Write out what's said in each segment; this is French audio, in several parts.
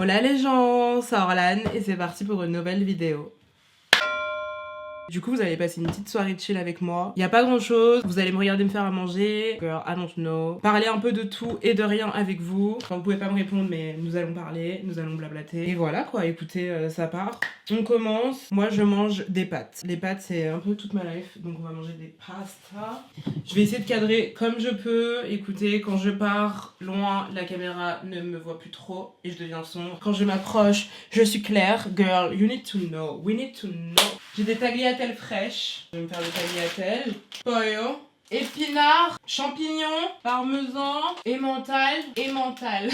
Hola les gens, c'est Orlan et c'est parti pour une nouvelle vidéo. Du coup, vous allez passer une petite soirée chill avec moi. Il y a pas grand chose. Vous allez me regarder me faire à manger. Girl, I don't know. Parler un peu de tout et de rien avec vous. Enfin, vous pouvez pas me répondre, mais nous allons parler, nous allons blablater. Et voilà quoi, écoutez, ça part. On commence. Moi, je mange des pâtes. Les pâtes, c'est un peu toute ma life. Donc, on va manger des pastas. Je vais essayer de cadrer comme je peux. Écoutez, quand je pars loin, la caméra ne me voit plus trop et je deviens sombre. Quand je m'approche, je suis claire. Girl, you need to know. We need to know. J'ai des tagliatelles fraîches. Je vais me faire des tagliatelles. Pollo, épinards, champignons, parmesan, emmental et mental.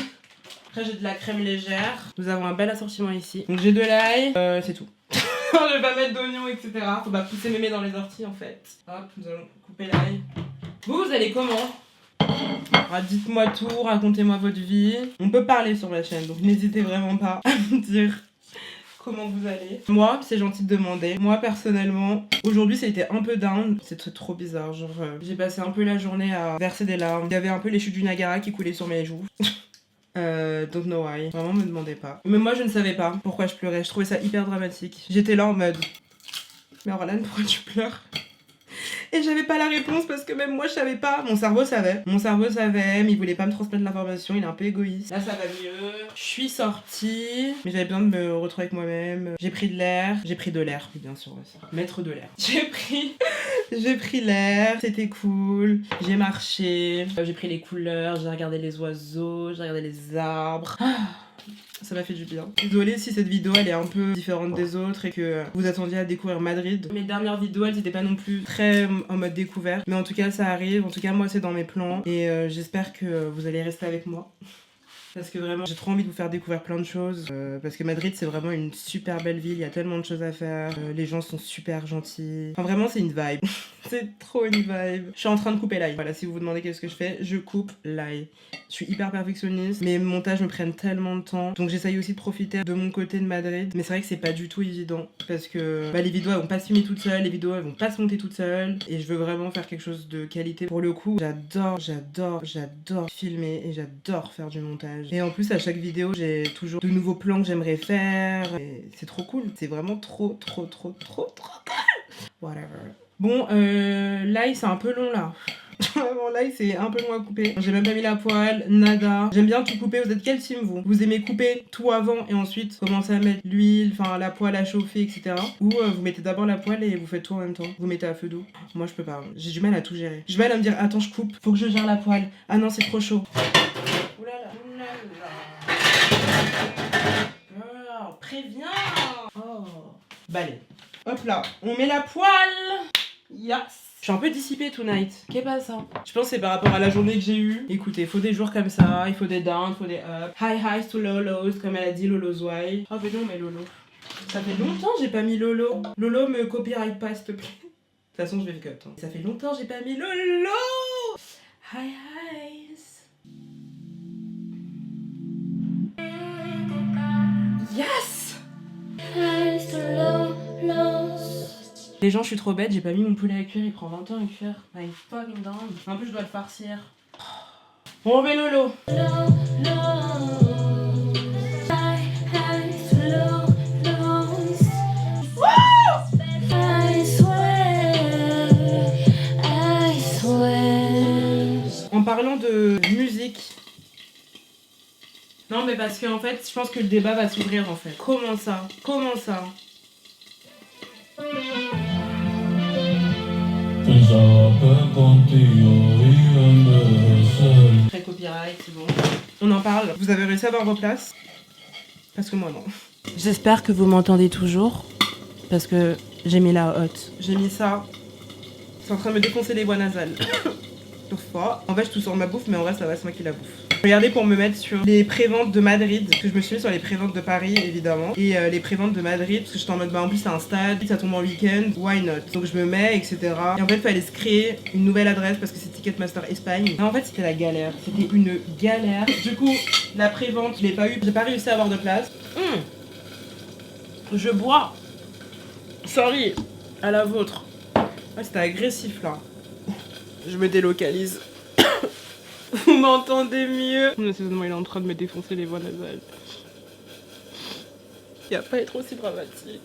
Après, j'ai de la crème légère. Nous avons un bel assortiment ici. Donc, j'ai de l'ail. C'est tout. Je vais pas mettre d'oignons, etc. Faut pas pousser mémé dans les orties en fait. Hop, nous allons couper l'ail. Vous allez comment? Dites-moi tout, racontez-moi votre vie. On peut parler sur la chaîne, donc n'hésitez vraiment pas à me dire comment vous allez. Moi, c'est gentil de demander. Moi, personnellement, aujourd'hui, ça a été un peu down. C'est trop bizarre. Genre, j'ai passé un peu la journée à verser des larmes. Il y avait un peu les chutes du Niagara qui coulaient sur mes joues. Don't know why. Vraiment, me demandez pas. Mais moi, je ne savais pas pourquoi je pleurais. Je trouvais ça hyper dramatique. J'étais là en mode... Mais Orlan, pourquoi tu pleures? Et j'avais pas la réponse parce que même moi je savais pas. Mon cerveau savait. Mon cerveau savait, mais il voulait pas me transmettre l'information, il est un peu égoïste. Là ça va mieux. Je suis sortie, mais j'avais besoin de me retrouver avec moi-même. J'ai pris de l'air. J'ai pris de l'air, oui, bien sûr. Maître de l'air. J'ai pris l'air, c'était cool. J'ai marché, j'ai pris les couleurs, j'ai regardé les oiseaux, j'ai regardé les arbres. Ça m'a fait du bien. Désolée si cette vidéo elle est un peu différente des autres et que vous attendiez à découvrir Madrid. Mes dernières vidéos elles étaient pas non plus très en mode découverte. Mais en tout cas ça arrive, en tout cas moi c'est dans mes plans. Et j'espère que vous allez rester avec moi. Parce que vraiment j'ai trop envie de vous faire découvrir plein de choses. Parce que Madrid c'est vraiment une super belle ville, il y a tellement de choses à faire. Les gens sont super gentils. Enfin vraiment c'est une vibe. C'est trop une vibe. Je suis en train de couper l'ail. Voilà, si vous vous demandez qu'est-ce que je fais, je coupe l'ail. Je suis hyper perfectionniste. Mes montages me prennent tellement de temps. Donc j'essaye aussi de profiter de mon côté de Madrid. Mais c'est vrai que c'est pas du tout évident. Parce que les vidéos elles vont pas se filmer toutes seules. Les vidéos elles vont pas se monter toutes seules. Et je veux vraiment faire quelque chose de qualité. Pour le coup, j'adore filmer. Et j'adore faire du montage. Et en plus à chaque vidéo j'ai toujours de nouveaux plans que j'aimerais faire. Et c'est trop cool. C'est vraiment trop cool. Whatever. Bon, l'ail c'est un peu long là. Vraiment l'ail c'est un peu long à couper. J'ai même pas mis la poêle, nada. J'aime bien tout couper. Vous êtes quel team vous? Vous aimez couper tout avant et ensuite commencer à mettre l'huile, enfin la poêle à chauffer, etc. Ou vous mettez d'abord la poêle et vous faites tout en même temps? Vous mettez à feu doux? Moi je peux pas. J'ai du mal à tout gérer. J'ai du mal à me dire attends je coupe, faut que je gère la poêle. Ah non c'est trop chaud. Oulala, girl, préviens. Oh. Balai. Hop là, on met la poêle. Yes. Je suis un peu dissipée tonight. Qu'est-ce que ça? Je pense que c'est par rapport à la journée que j'ai eue. Écoutez, il faut des jours comme ça, il faut des downs, il faut des up. High highs to low lows, comme elle a dit Lolo Zouai. Oh mais non mais Lolo. Ça fait longtemps que j'ai pas mis Lolo. Lolo me copyright pas s'il te plaît. De toute façon je vais le cut. Hein. Ça fait longtemps que j'ai pas mis Lolo. High highs. Yes. Highs to low lows. Les gens, je suis trop bête, j'ai pas mis mon poulet à cuire, il prend 20 ans à cuire. My fucking damn. En plus, je dois le farcir. Bon, mais Lolo. En parlant de musique. Non, mais parce qu'en fait, je pense que le débat va s'ouvrir en fait. Comment ça? Comment ça? Très copyright, c'est bon. On en parle. Vous avez réussi à avoir vos places? Parce que moi non. J'espère que vous m'entendez toujours. Parce que j'ai mis la hotte. J'ai mis ça. C'est en train de me défoncer les voies nasales. En fait, je tousse sur ma bouffe, mais en vrai, ça va, c'est moi qui la bouffe. Regardez pour me mettre sur les préventes de Madrid, parce que je me suis mis sur les préventes de Paris évidemment, et les préventes de Madrid, parce que j'étais en mode en plus c'est un stade, ça tombe en week-end, why not? Donc je me mets, etc. Et en fait, il fallait se créer une nouvelle adresse parce que c'est Ticketmaster Espagne. Et en fait, c'était la galère, c'était une galère. Du coup, la prévente, je l'ai pas eu, j'ai pas réussi à avoir de place. Je bois. Sorry, à la vôtre. Ouais, c'était agressif là. Je me délocalise. Vous m'entendez mieux? Il est en train de me défoncer les voies nasales. Y a pas à être aussi dramatique.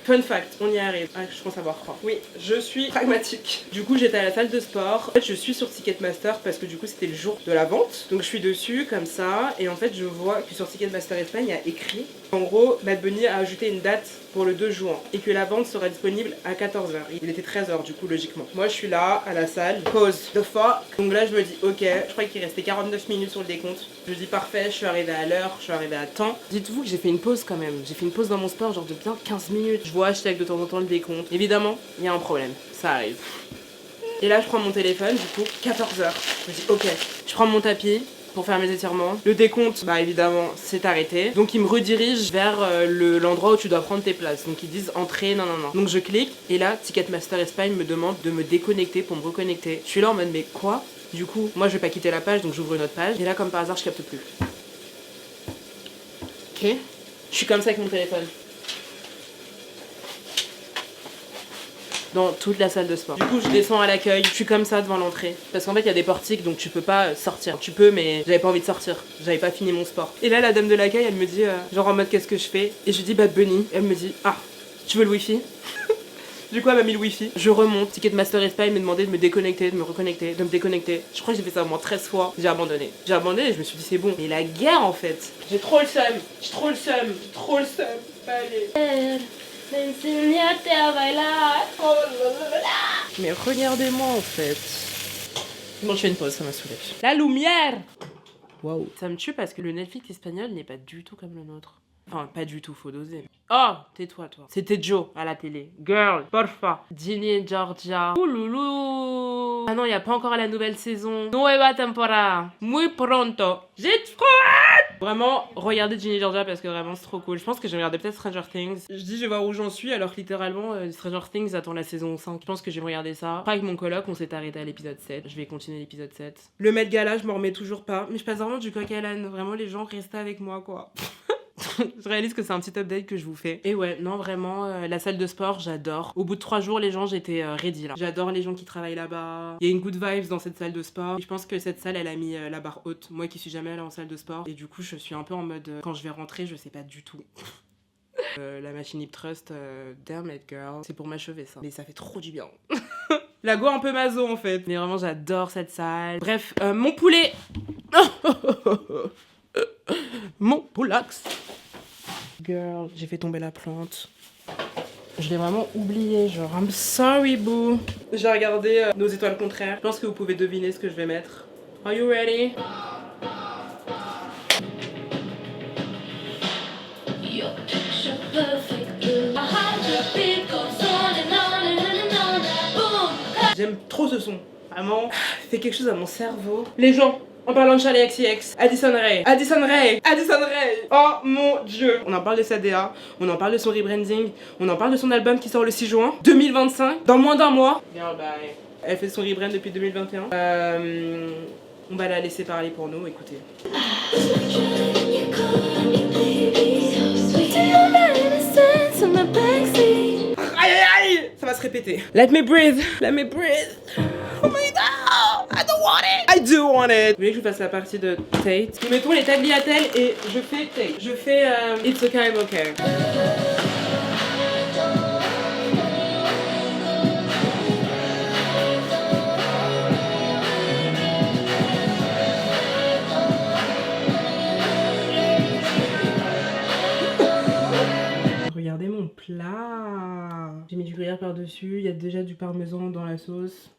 Fun fact, on y arrive. Ah, je pense savoir quoi. Oui, je suis pragmatique. Du coup, j'étais à la salle de sport. En fait, je suis sur Ticketmaster parce que du coup, c'était le jour de la vente. Donc, je suis dessus comme ça. Et en fait, je vois que sur Ticketmaster Espagne, il y a écrit en gros, Bad Bunny a ajouté une date pour le 2 juin et que la vente sera disponible à 14h. Il était 13h du coup, logiquement. Moi, je suis là à la salle. Pause. The fuck. Donc là, je me dis, ok, je crois qu'il restait 49 minutes sur le décompte. Je me dis, parfait, je suis arrivée à l'heure, je suis arrivée à temps. Dites-vous que j'ai fait une pause quand même. J'ai fait une pause dans mon sport, genre de bien 15 minutes. Je vois, je check de temps en temps le décompte. Évidemment, il y a un problème. Ça arrive. Et là, je prends mon téléphone, du coup, 14h. Je me dis, ok, je prends mon tapis pour faire mes étirements. Le décompte, bah évidemment, s'est arrêté. Donc ils me redirigent vers l'endroit où tu dois prendre tes places. Donc ils disent entrée, non. Donc je clique et là, Ticketmaster Espagne me demande de me déconnecter pour me reconnecter. Je suis là en mode mais quoi? Du coup, moi je vais pas quitter la page donc j'ouvre une autre page. Et là, comme par hasard, je capte plus. Ok. Je suis comme ça avec mon téléphone. Dans toute la salle de sport. Du coup, je descends à l'accueil, je suis comme ça devant l'entrée. Parce qu'en fait, il y a des portiques, donc tu peux pas sortir. Tu peux, mais j'avais pas envie de sortir. J'avais pas fini mon sport. Et là, la dame de l'accueil, elle me dit, genre en mode, qu'est-ce que je fais? Et je lui dis, Bad Bunny. Et elle me dit, ah, tu veux le wifi? Du coup, elle m'a mis le wifi. Je remonte. Ticketmaster Espagne me demandait de me déconnecter, de me reconnecter, de me déconnecter. Je crois que j'ai fait ça au moins 13 fois. J'ai abandonné. J'ai abandonné et je me suis dit, c'est bon. Mais la guerre, en fait. J'ai trop le seum. J'ai trop le seum. J'ai trop le seum. Allez. Enséñate a bailar. Oh là là. Mais regardez-moi en fait. Bon, je fais une pause, ça m'a saoulé. La lumière. Waouh. Ça me tue parce que le Netflix espagnol n'est pas du tout comme le nôtre. Enfin, pas du tout, faut doser. Oh, tais-toi, toi. C'était Joe à la télé. Girl, porfa. Ginny Georgia. Ouloulou. Ah non, il n'y a pas encore la nouvelle saison. Nueva temporada. Muy pronto. J'ai trop hâte. Vraiment, regardez Ginny Georgia parce que vraiment, c'est trop cool. Je pense que je vais regarder peut-être Stranger Things. Je dis, je vais voir où j'en suis, alors que littéralement, Stranger Things attend la saison 5. Je pense que je vais regarder ça. Après, avec mon coloc, on s'est arrêté à l'épisode 7. Je vais continuer l'épisode 7. Le Met Gala, je m'en remets toujours pas. Mais je passe vraiment du coq à l'âne. Vraiment, les gens restent avec moi, quoi. Je réalise que c'est un petit update que je vous fais. Et ouais, non, vraiment, la salle de sport, j'adore. Au bout de 3 jours, les gens, j'étais ready là. J'adore les gens qui travaillent là-bas. Il y a une good vibes dans cette salle de sport. Et je pense que cette salle, elle a mis la barre haute. Moi qui suis jamais allée en salle de sport. Et du coup, je suis un peu en mode, quand je vais rentrer, je sais pas du tout. La machine Hip Trust, damn it girl. C'est pour m'achever ça. Mais ça fait trop du bien. La go un peu maso en fait. Mais vraiment, j'adore cette salle. Bref, mon poulet. Mon poulax. Girl, j'ai fait tomber la plante. Je l'ai vraiment oublié, genre I'm sorry boo. J'ai regardé Nos étoiles contraires. Je pense que vous pouvez deviner ce que je vais mettre. Are you ready? J'aime trop ce son. Vraiment, il fait quelque chose à mon cerveau. Les gens, en parlant de Charli XCX, Addison Rae. Oh mon dieu. On en parle de sa DA, on en parle de son rebranding, on en parle de son album qui sort le 6 juin 2025, dans moins d'un mois. Girl, bye. Elle fait son rebrand depuis 2021. On va la laisser parler pour nous, écoutez. Aïe aïe aïe. Ça va se répéter. Let me breathe. Oh my god, I don't want it. I do want it. Vous voulez que je fasse la partie de Tate? Nous mettons les tagliatelles et je fais Tate. Je fais It's okay, I'm okay. Regardez mon plat. J'ai mis du gruyère par-dessus, il y a déjà du parmesan dans la sauce.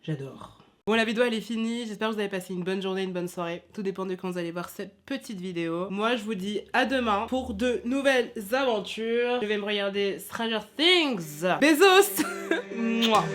J'adore. Bon, la vidéo elle est finie, j'espère que vous avez passé une bonne journée, une bonne soirée. Tout dépend de quand vous allez voir cette petite vidéo. Moi je vous dis à demain pour de nouvelles aventures. Je vais me regarder Stranger Things. Bezos. Mouah.